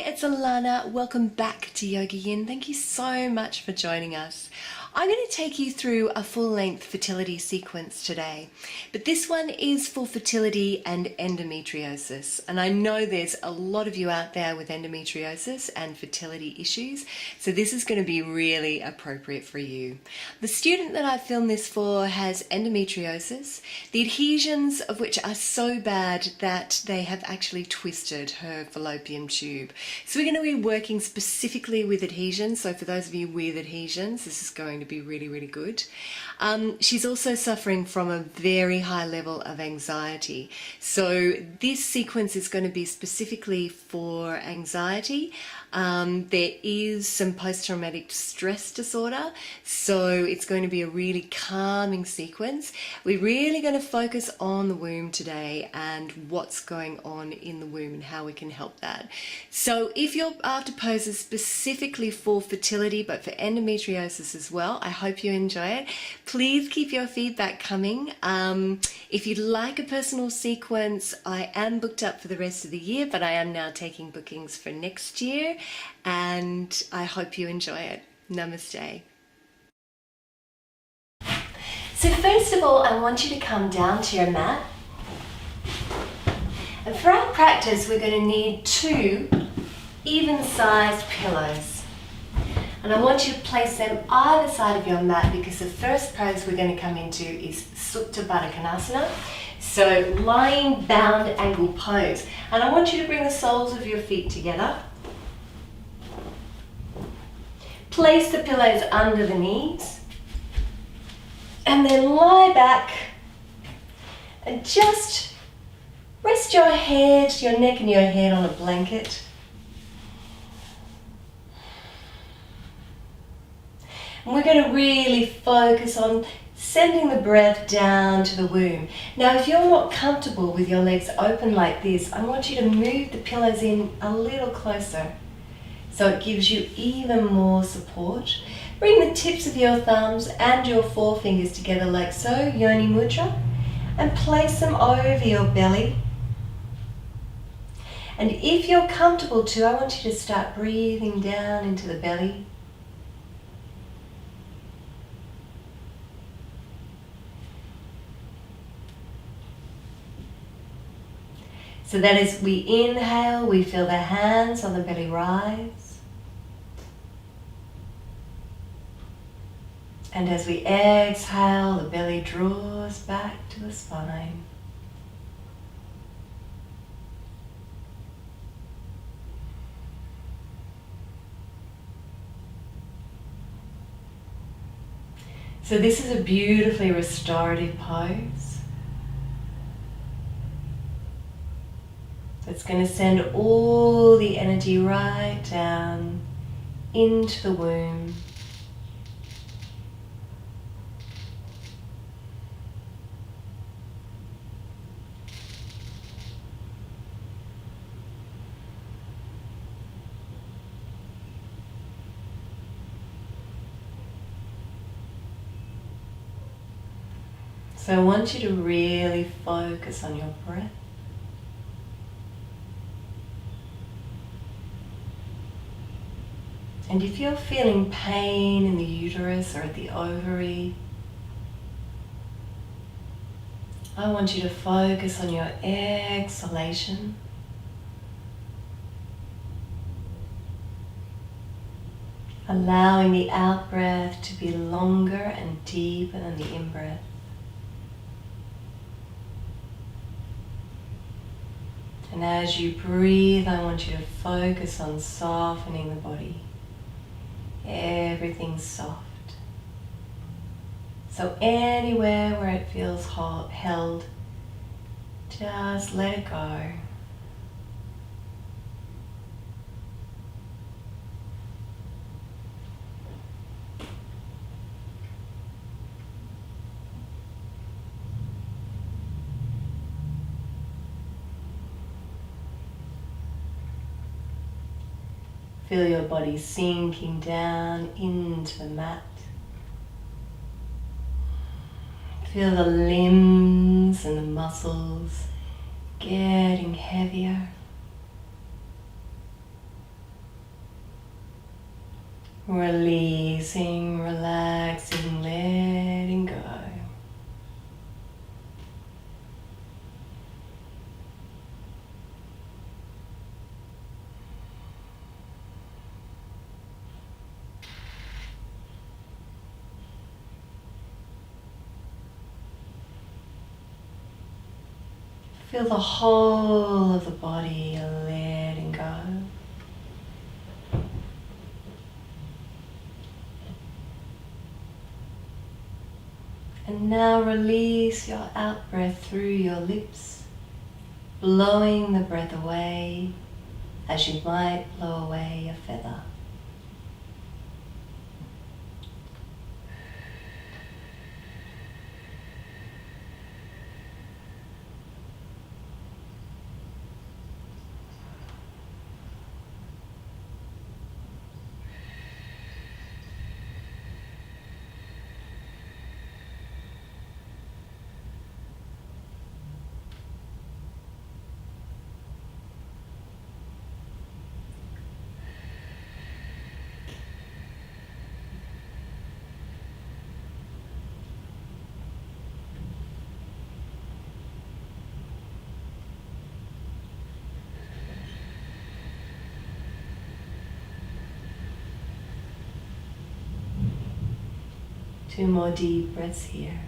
it's Allannah. Welcome back to YogaYin. Thank you so much for joining us. I'm going to take you through a full-length fertility sequence today, but this one is for fertility and endometriosis. And I know there's a lot of you out there with endometriosis and fertility issues, so this is going to be really appropriate for you. The student that I filmed this for has endometriosis, the adhesions of which are so bad that they have actually twisted her fallopian tube. So we're going to be working specifically with adhesions. So for those of you with adhesions, this is going to be really good. She's also suffering from a very high level of anxiety. So this sequence is going to be specifically for anxiety. There is some post-traumatic stress disorder, so it's going to be a really calming sequence. We're really going to focus on the womb today and what's going on in the womb and how we can help that. So if you're after poses specifically for fertility but for endometriosis as well, I hope you enjoy it. Please keep your feedback coming. If you'd like a personal sequence, I am booked up for the rest of the year, but I am now taking bookings for next year, and I hope you enjoy it. Namaste. So first of all, I want you to come down to your mat. And for our practice, we're going to need 2 even-sized pillows. And I want you to place them either side of your mat, because the first pose we're going to come into is Supta Baddha Konasana. So lying bound angle pose. And I want you to bring the soles of your feet together. Place the pillows under the knees. And then lie back and just rest your head, your neck and your head on a blanket. And we're going to really focus on sending the breath down to the womb. Now, if you're not comfortable with your legs open like this, I want you to move the pillows in a little closer so it gives you even more support. Bring the tips of your thumbs and your forefingers together like so, Yoni Mudra, and place them over your belly. And if you're comfortable too, I want you to start breathing down into the belly. So that as we inhale, we feel the hands on the belly rise. And as we exhale, the belly draws back to the spine. So this is a beautifully restorative pose. It's going to send all the energy right down into the womb. So I want you to really focus on your breath. And if you're feeling pain in the uterus or at the ovary, I want you to focus on your exhalation. Allowing the out-breath to be longer and deeper than the in-breath. And as you breathe, I want you to focus on softening the body. Everything's soft. So anywhere where it feels held, just let it go. Feel your body sinking down into the mat. Feel the limbs and the muscles getting heavier. Releasing, relaxing, letting go. Feel the whole of the body letting go. And now release your out breath through your lips, blowing the breath away as you might blow away a feather. Two more deep breaths here.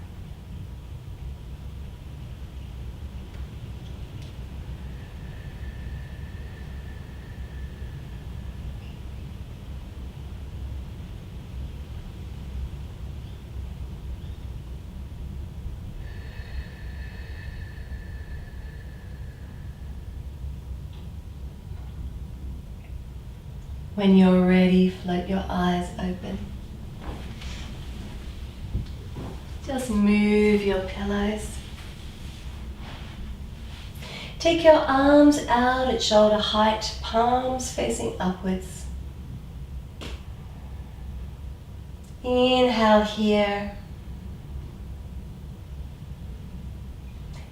When you're ready, float your eyes open. Just move your pillows. Take your arms out at shoulder height, palms facing upwards. Inhale here.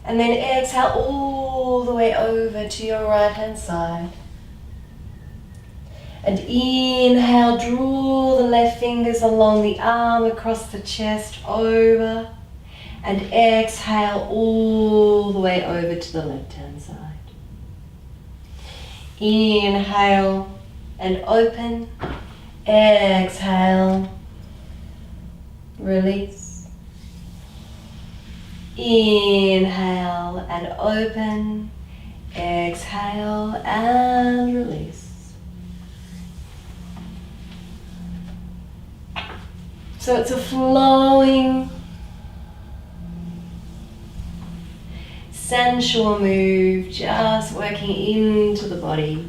And then exhale all the way over to your right hand side. And inhale, draw the left fingers along the arm, across the chest, over. And exhale all the way over to the left hand side. Inhale and open. Exhale, release. Inhale and open. Exhale and release. So it's a flowing, sensual move, just working into the body.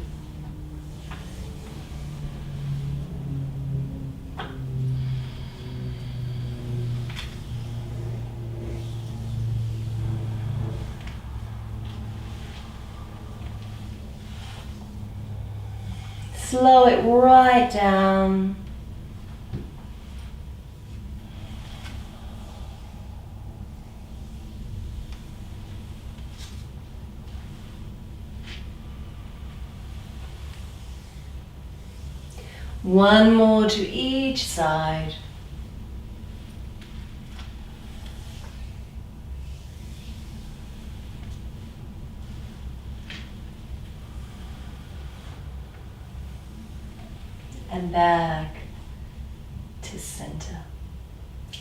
Slow it right down. One more to each side. And back to center.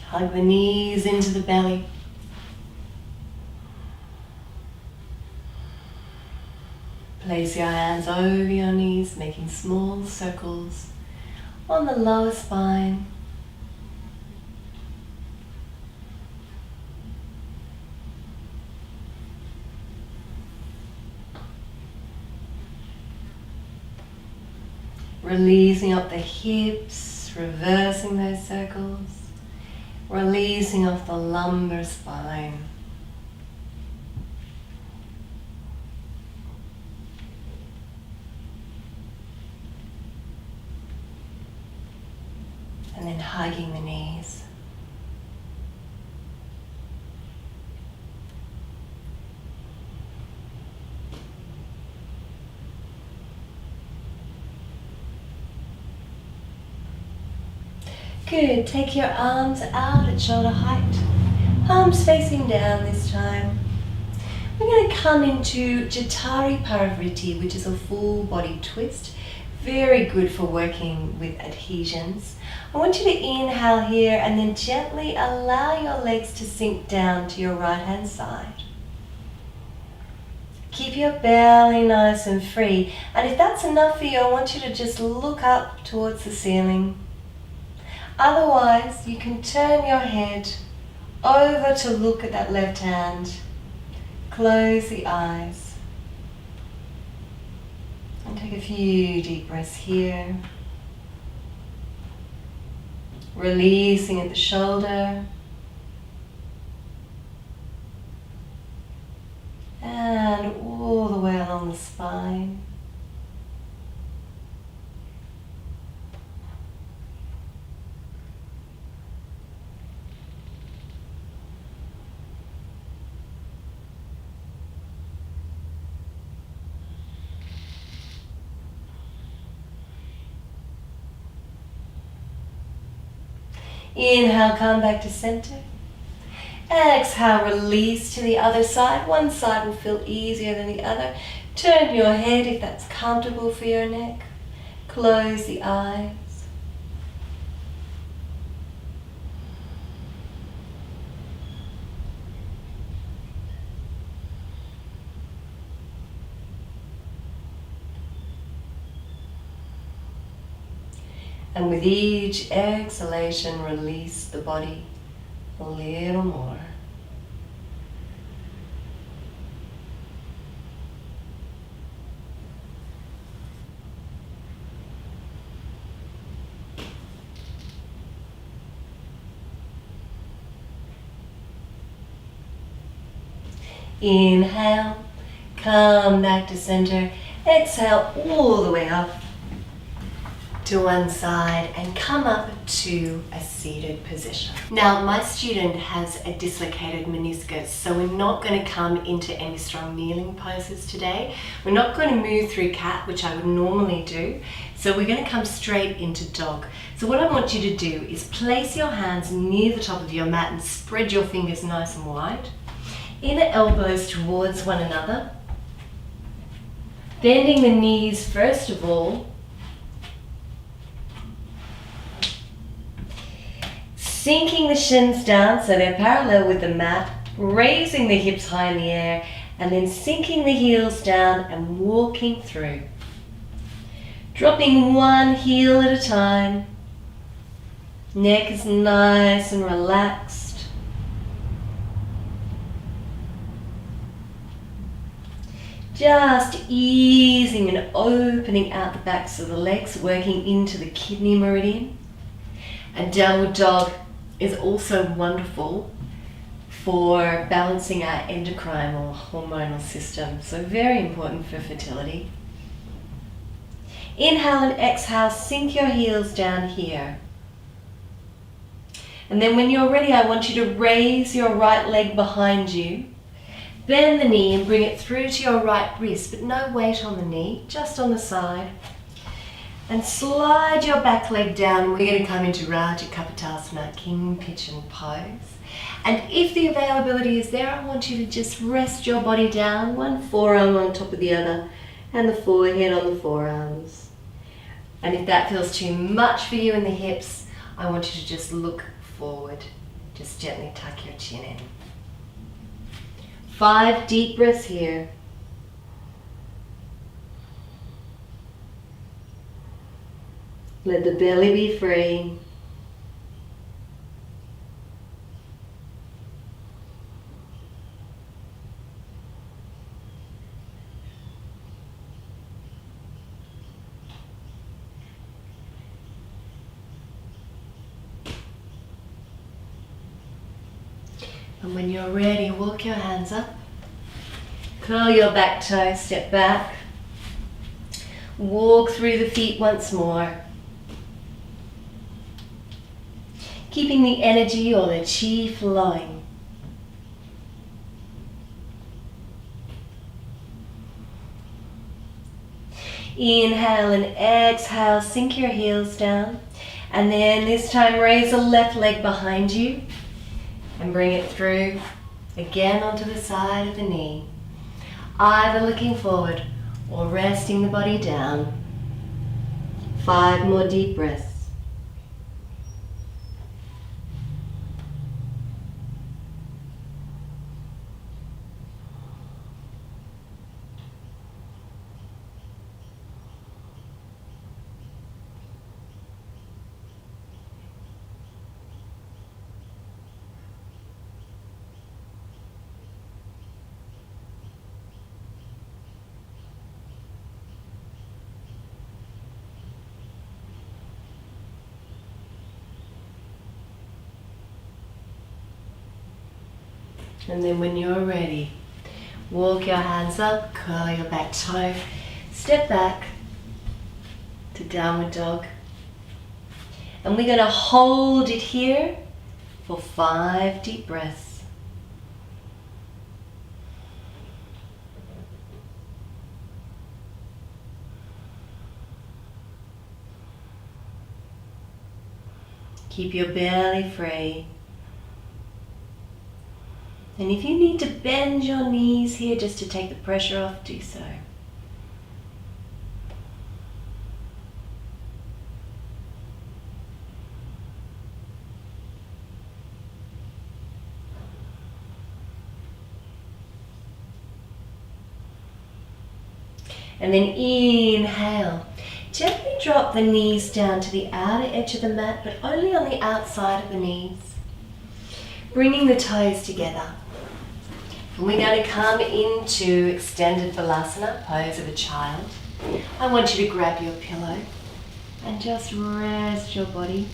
Hug the knees into the belly. Place your hands over your knees, making small circles on the lower spine. Releasing up the hips, reversing those circles, releasing off the lumbar spine. And then hugging the knees. Good. Take your arms out at shoulder height. Palms facing down this time. We're going to come into Jatari Parivriti, which is a full body twist. Very good for working with adhesions. I want you to inhale here and then gently allow your legs to sink down to your right hand side. Keep your belly nice and free, and if that's enough for you, I want you to just look up towards the ceiling. Otherwise, you can turn your head over to look at that left hand. Close the eyes. And take a few deep breaths here. Releasing at the shoulder. And all the way along the spine. Inhale, come back to center. Exhale, release to the other side. One side will feel easier than the other. Turn your head if that's comfortable for your neck. Close the eyes. And with each exhalation, release the body a little more. Inhale, come back to center. Exhale all the way up to one side and come up to a seated position. Now, my student has a dislocated meniscus, so we're not going to come into any strong kneeling poses today. We're not going to move through cat, which I would normally do. So we're going to come straight into dog. So what I want you to do is place your hands near the top of your mat and spread your fingers nice and wide. Inner elbows towards one another. Bending the knees first of all. Sinking the shins down so they're parallel with the mat, raising the hips high in the air, and then sinking the heels down and walking through. Dropping one heel at a time. Neck is nice and relaxed. Just easing and opening out the backs of the legs, working into the kidney meridian. And downward dog is also wonderful for balancing our endocrine or hormonal system. So very important for fertility. Inhale and exhale, sink your heels down here. And then when you're ready, I want you to raise your right leg behind you. Bend the knee and bring it through to your right wrist, but no weight on the knee, just on the side. And slide your back leg down. We're going to come into Raja Kapotasana, King Pigeon pose. And if the availability is there, I want you to just rest your body down, one forearm on top of the other, and the forehead on the forearms. And if that feels too much for you in the hips, I want you to just look forward. Just gently tuck your chin in. 5 deep breaths here. Let the belly be free. And when you're ready, walk your hands up. Curl your back toes, step back. Walk through the feet once more. Keeping the energy or the chi flowing. Inhale and exhale, sink your heels down. And then this time raise the left leg behind you and bring it through again onto the side of the knee. Either looking forward or resting the body down. 5 more deep breaths. And then when you're ready, walk your hands up, curl your back toe, step back to downward dog. And we're going to hold it here for 5 deep breaths. Keep your belly free. And if you need to bend your knees here just to take the pressure off, do so. And then inhale. Gently drop the knees down to the outer edge of the mat, but only on the outside of the knees. Bringing the toes together. And we're going to come into extended Balasana, pose of a child. I want you to grab your pillow and just rest your body.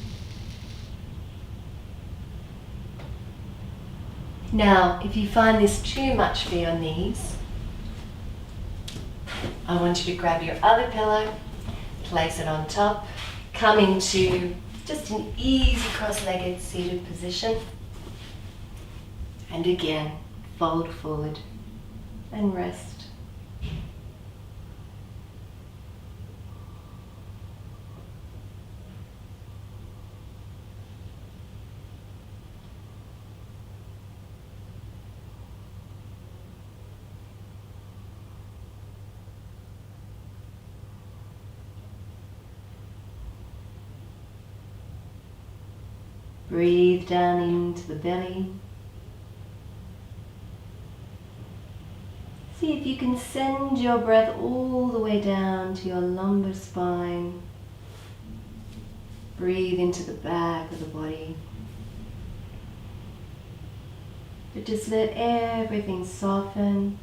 Now, if you find this too much for your knees, I want you to grab your other pillow, place it on top, come into just an easy cross-legged seated position. And again, fold forward and rest. Breathe down into the belly. See if you can send your breath all the way down to your lumbar spine. Breathe into the back of the body. But just let everything soften.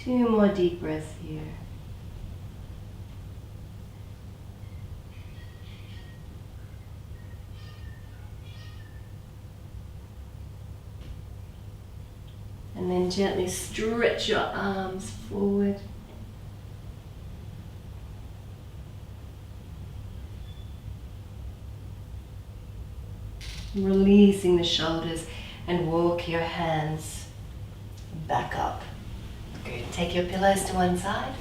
Two more deep breaths here. And then gently stretch your arms forward. Releasing the shoulders and walk your hands back up. Good. Take your pillows to one side.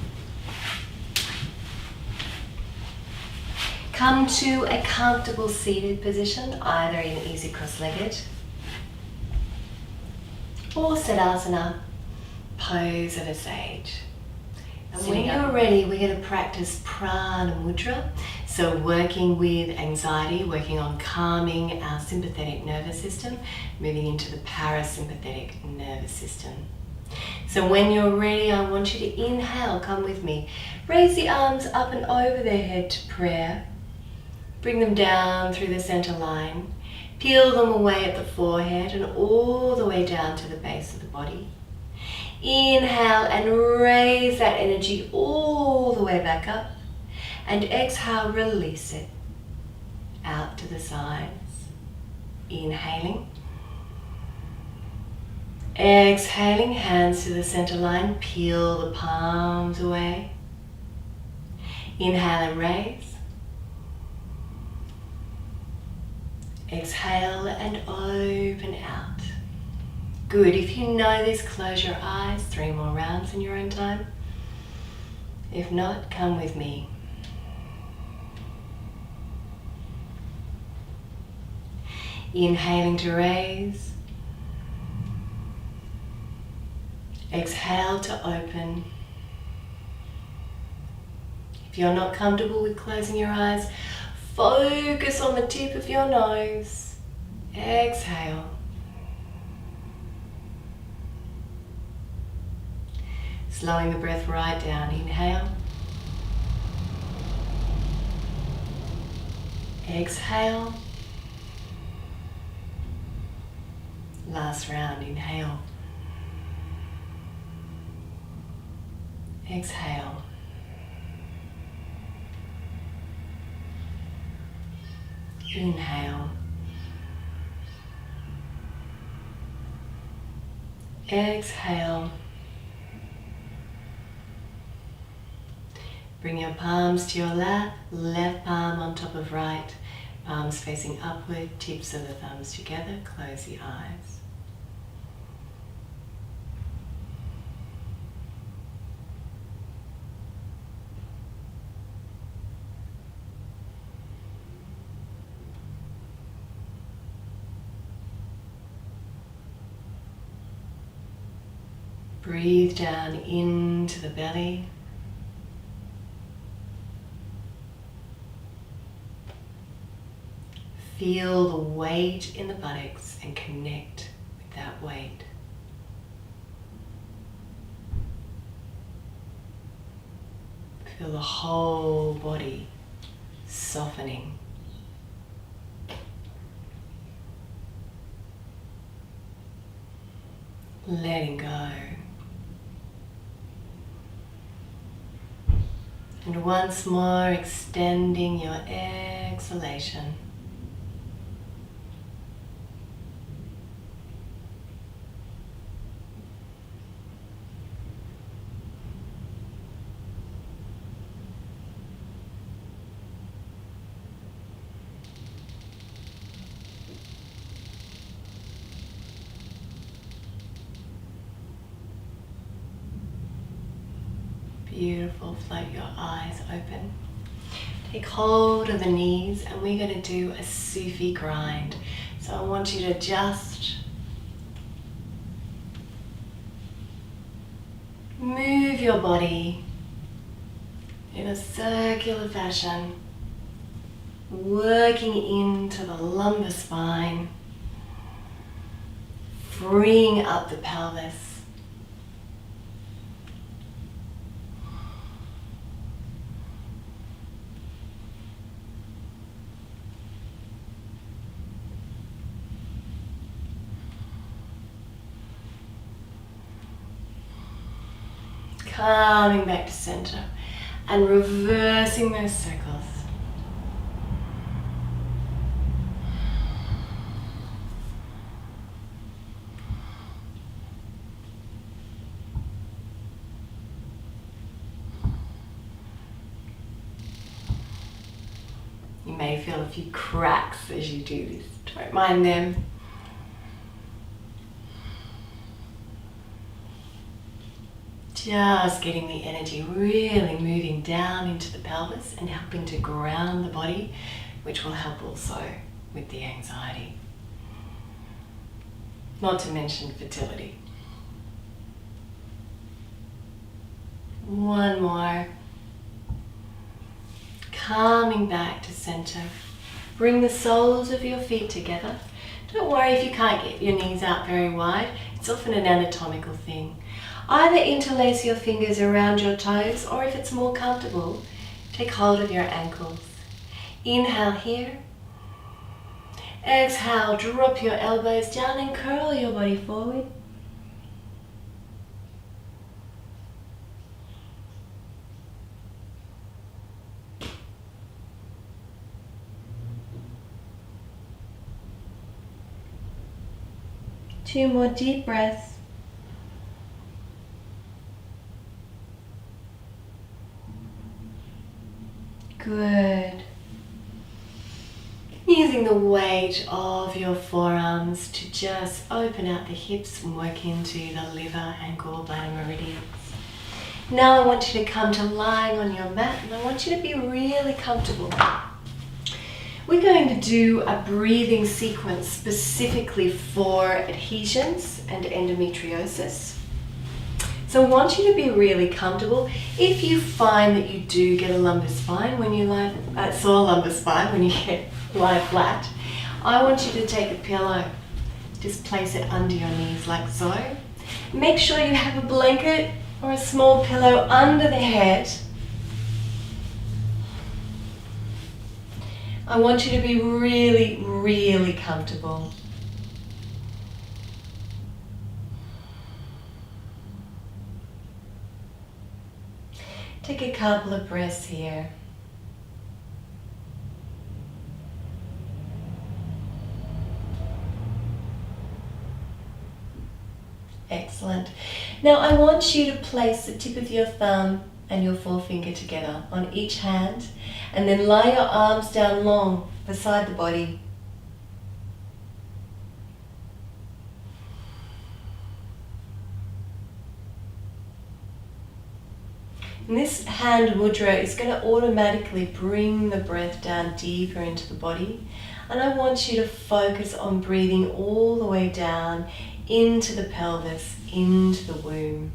Come to a comfortable seated position, either in easy cross-legged or Siddhasana, pose of a sage. And when you're ready, we're going to practice Prana Mudra. So working with anxiety, working on calming our sympathetic nervous system, moving into the parasympathetic nervous system. So when you're ready, I want you to inhale, come with me. Raise the arms up and over their head to prayer. Bring them down through the center line. Peel them away at the forehead and all the way down to the base of the body. Inhale and raise that energy all the way back up. And exhale, release it out to the sides. Inhaling. Exhaling, hands to the center line, peel the palms away. Inhale and raise. Exhale and open out. Good. If you know this, close your eyes. 3 more rounds in your own time. If not, come with me. Inhaling to raise. Exhale to open. If you're not comfortable with closing your eyes, focus on the tip of your nose. Exhale. Slowing the breath right down. Inhale. Exhale. Last round. Inhale. Exhale. Inhale. Exhale. Bring your palms to your left, left palm on top of right, palms facing upward, tips of the thumbs together, close the eyes. Breathe down into the belly. Feel the weight in the buttocks and connect with that weight. Feel the whole body softening. Letting go. And once more, extending your exhalation. Beautiful. Float your eyes open. Take hold of the knees and we're going to do a Sufi grind. So I want you to just move your body in a circular fashion, working into the lumbar spine, freeing up the pelvis. Coming back to center and reversing those circles. You may feel a few cracks as you do this. Don't mind them. Just getting the energy really moving down into the pelvis and helping to ground the body, which will help also with the anxiety. Not to mention fertility. One more. Coming back to center. Bring the soles of your feet together. Don't worry if you can't get your knees out very wide. It's often an anatomical thing. Either interlace your fingers around your toes, or if it's more comfortable, take hold of your ankles. Inhale here. Exhale, drop your elbows down and curl your body forward. Two more deep breaths. Good. Using the weight of your forearms to just open out the hips and work into the liver and gallbladder meridians. Now I want you to come to lying on your mat, and I want you to be really comfortable. We're going to do a breathing sequence specifically for adhesions and endometriosis. So I want you to be really comfortable. If you find that you do get a lumbar spine when you lie, sore lumbar spine when you lie flat, I want you to take a pillow, just place it under your knees like so. Make sure you have a blanket or a small pillow under the head. I want you to be really, really comfortable. Take a couple of breaths here. Excellent. Now I want you to place the tip of your thumb and your forefinger together on each hand, and then lie your arms down long beside the body. And this hand mudra is going to automatically bring the breath down deeper into the body, and I want you to focus on breathing all the way down into the pelvis, into the womb.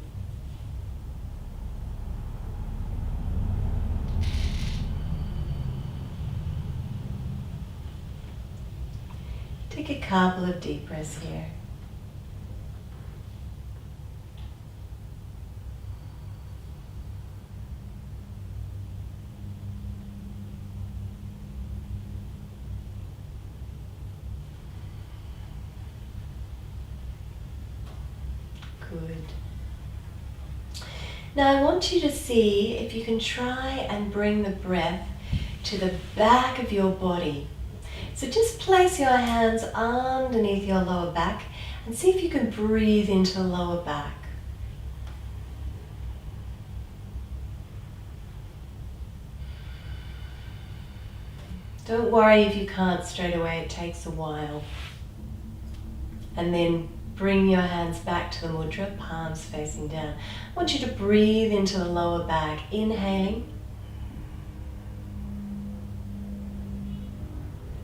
Take a couple of deep breaths here. Good. Now I want you to see if you can try and bring the breath to the back of your body. So just place your hands underneath your lower back and see if you can breathe into the lower back. Don't worry if you can't straight away, it takes a while. And then bring your hands back to the mudra, palms facing down. I want you to breathe into the lower back, inhaling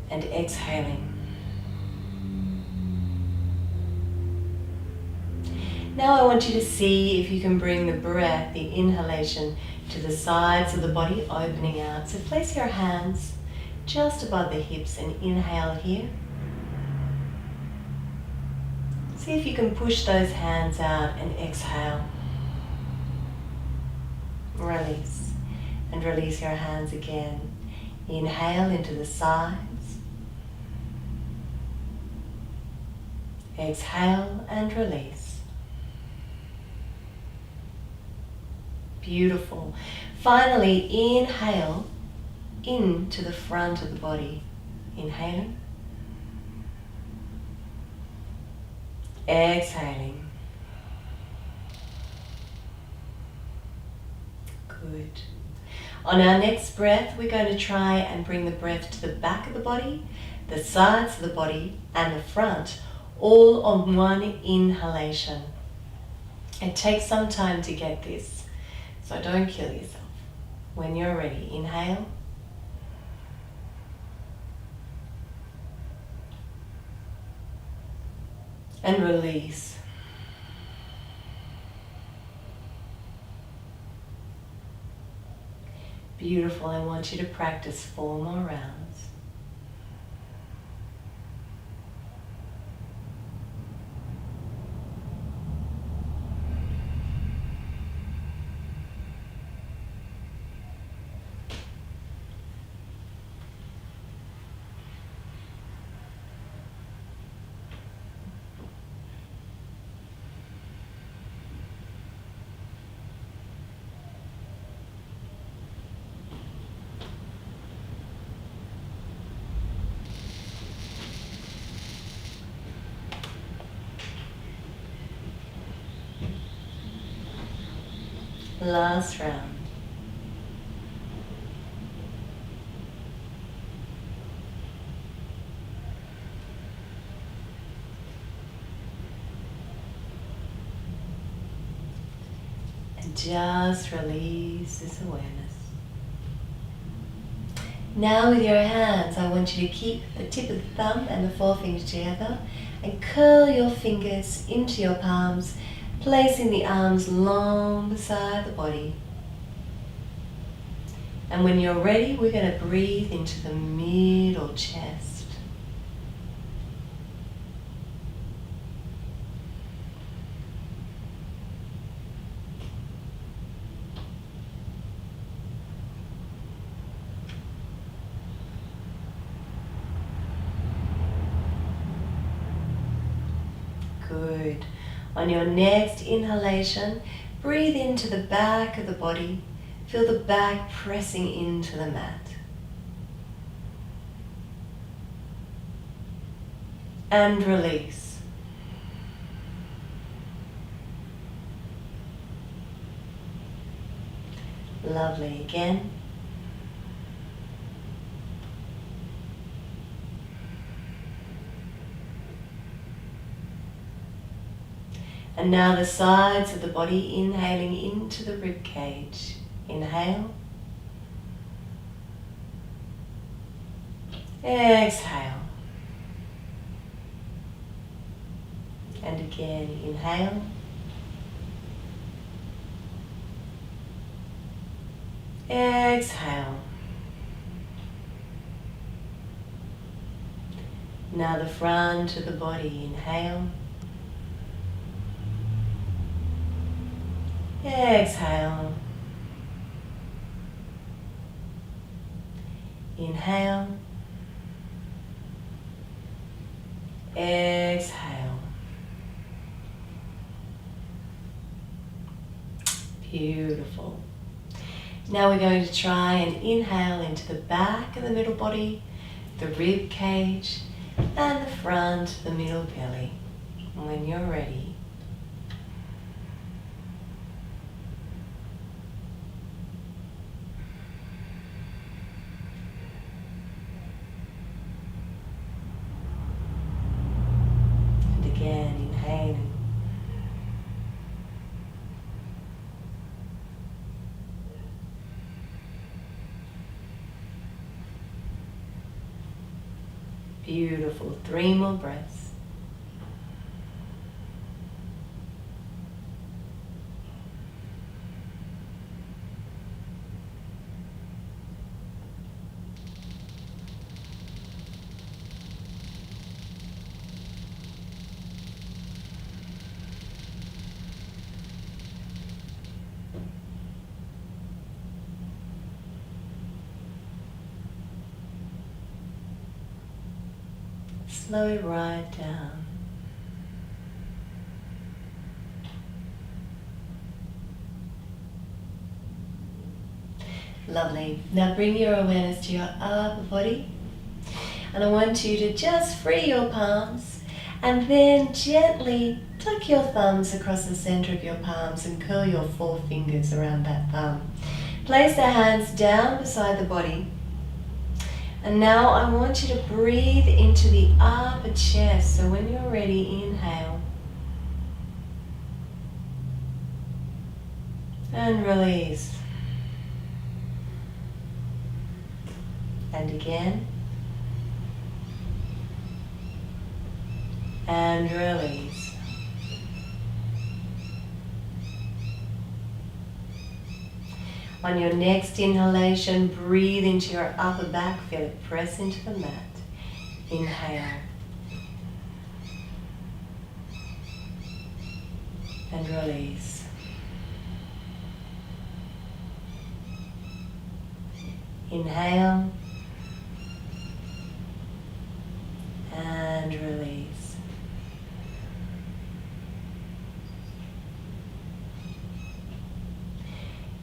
and exhaling. Now I want you to see if you can bring the breath, the inhalation, to the sides of the body, opening out. So place your hands just above the hips and inhale here. See if you can push those hands out and exhale. Release. And release your hands again. Inhale into the sides. Exhale and release. Beautiful. Finally, inhale into the front of the body. Inhaling. Exhaling. Good. On our next breath, we're going to try and bring the breath to the back of the body, the sides of the body, and the front, all on one inhalation. It takes some time to get this, so don't kill yourself. When you're ready, inhale. And release. Beautiful. I want you to practice 4 more rounds. Last round. to just release this awareness. Now with your hands, I want you to keep the tip of the thumb and the forefinger together and curl your fingers into your palms, placing the arms long beside the body. And when you're ready, we're going to breathe into the middle chest. Good. On your next inhalation, breathe into the back of the body. Feel the back pressing into the mat. And release. Lovely. Again. And now the sides of the body, inhaling into the rib cage. Inhale. Exhale. And again, inhale. Exhale. Now the front of the body, inhale. Exhale. Inhale. Exhale. Beautiful. Now we're going to try and inhale into the back of the middle body, the rib cage, and the front of the middle belly. When you're ready, again, inhaling. Beautiful. 3 more breaths. Slow it right down. Lovely. Now bring your awareness to your upper body. And I want you to just free your palms and then gently tuck your thumbs across the center of your palms and curl your 4 fingers around that thumb. Place the hands down beside the body. And now I want you to breathe into the upper chest. So when you're ready, inhale. And release. And again. And release. On your next inhalation, breathe into your upper back, feel it press into the mat. Inhale. And release. Inhale. And release.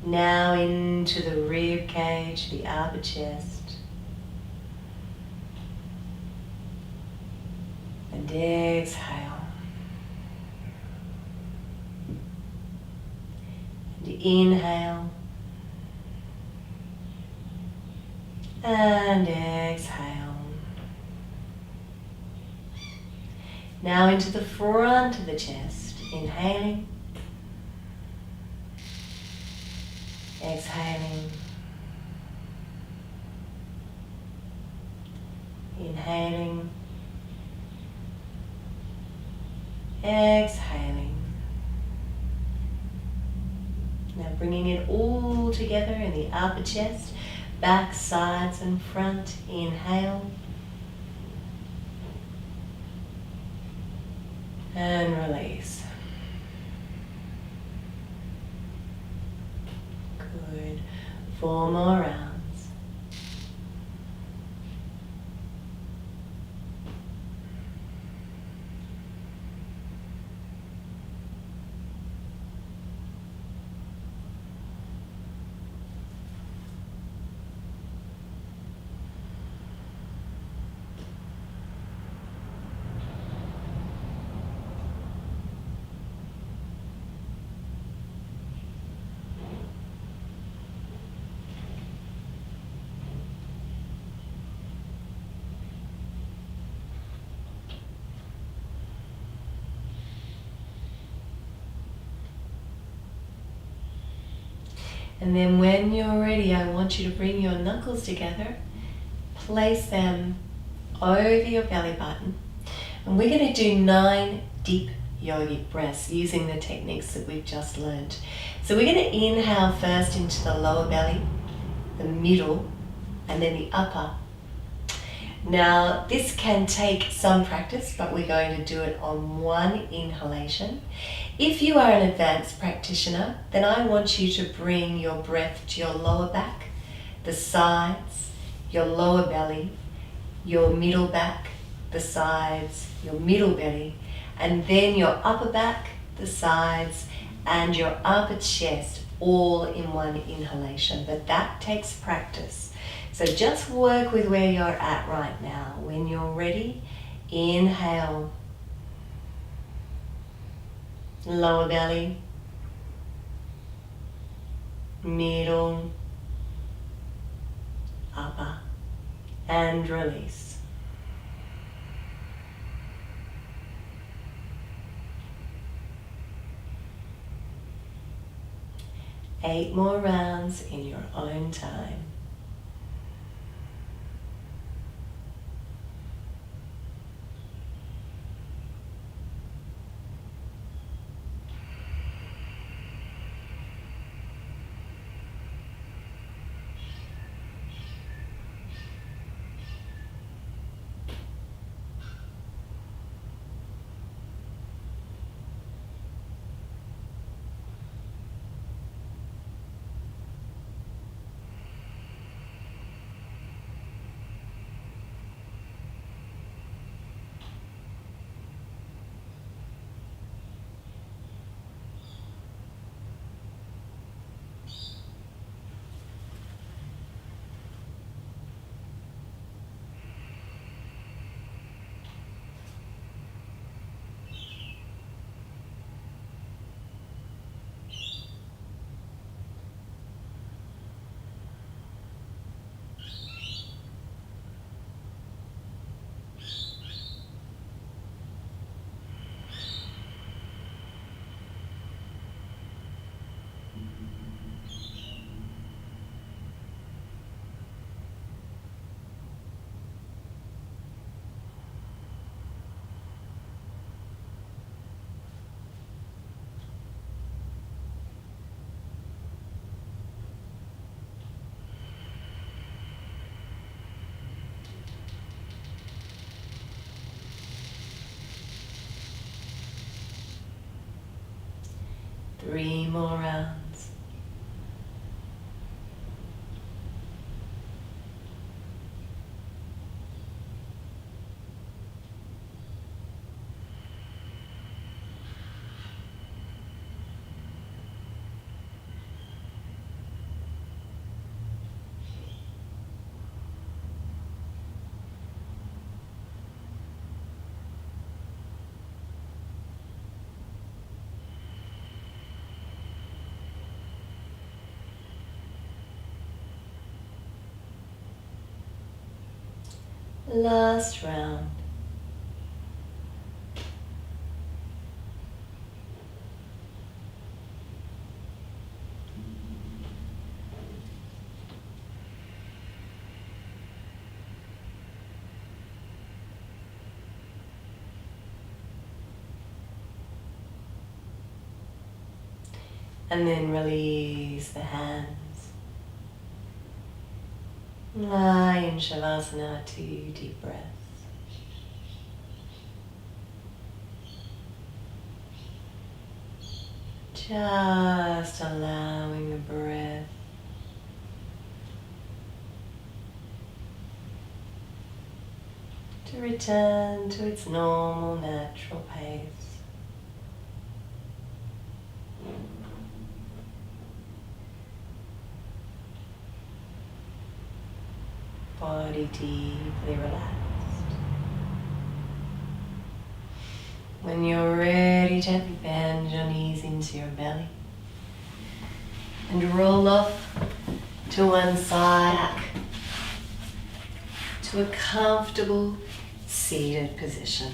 Now into the rib cage, the upper chest. And exhale. And inhale. And exhale. Now into the front of the chest, inhaling. Exhaling. Inhaling. Exhaling. Now bringing it all together in the upper chest, back, sides and front. Inhale. And release. Good. 4 more rounds. And then when you're ready, I want you to bring your knuckles together, place them over your belly button, and we're going to do 9 deep yogic breaths using the techniques that we've just learned. So we're going to inhale first into the lower belly, the middle, and then the upper. Now this can take some practice, but we're going to do it on one inhalation. If you are an advanced practitioner, then I want you to bring your breath to your lower back, the sides, your lower belly, your middle back, the sides, your middle belly, and then your upper back, the sides, and your upper chest, all in one inhalation. But that takes practice. So just work with where you're at right now. When you're ready, inhale. Lower belly, middle, upper, and release. Eight more rounds in your own time. Three more rounds. Last round. And then release the hands. Lie in Shavasana, 2 deep breaths. Just allowing the breath to return to its normal, natural pace. Body deeply relaxed. When you're ready, gently bend your knees into your belly and roll off to one side to a comfortable seated position.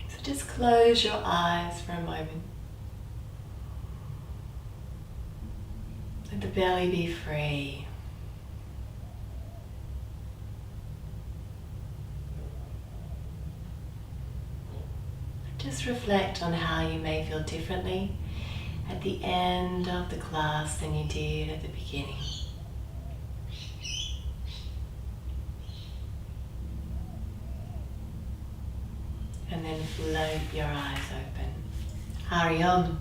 So just close your eyes for a moment. Let the belly be free. Just reflect on how you may feel differently at the end of the class than you did at the beginning. And then float your eyes open. Hari Om.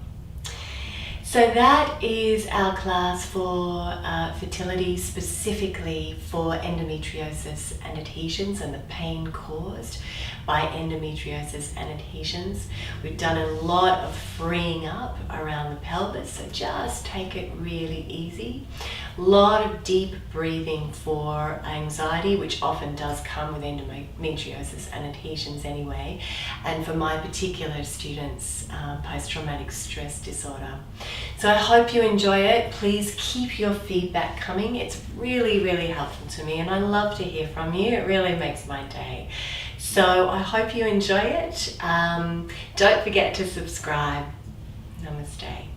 So that is our class for fertility, specifically for endometriosis and adhesions and the pain caused by endometriosis and adhesions. We've done a lot of freeing up around the pelvis, so just take it really easy. A lot of deep breathing for anxiety, which often does come with endometriosis and adhesions anyway, and for my particular students, post-traumatic stress disorder. So I hope you enjoy it. Please keep your feedback coming. It's really, really helpful to me, and I love to hear from you. It really makes my day. So I hope you enjoy it. Don't forget to subscribe. Namaste.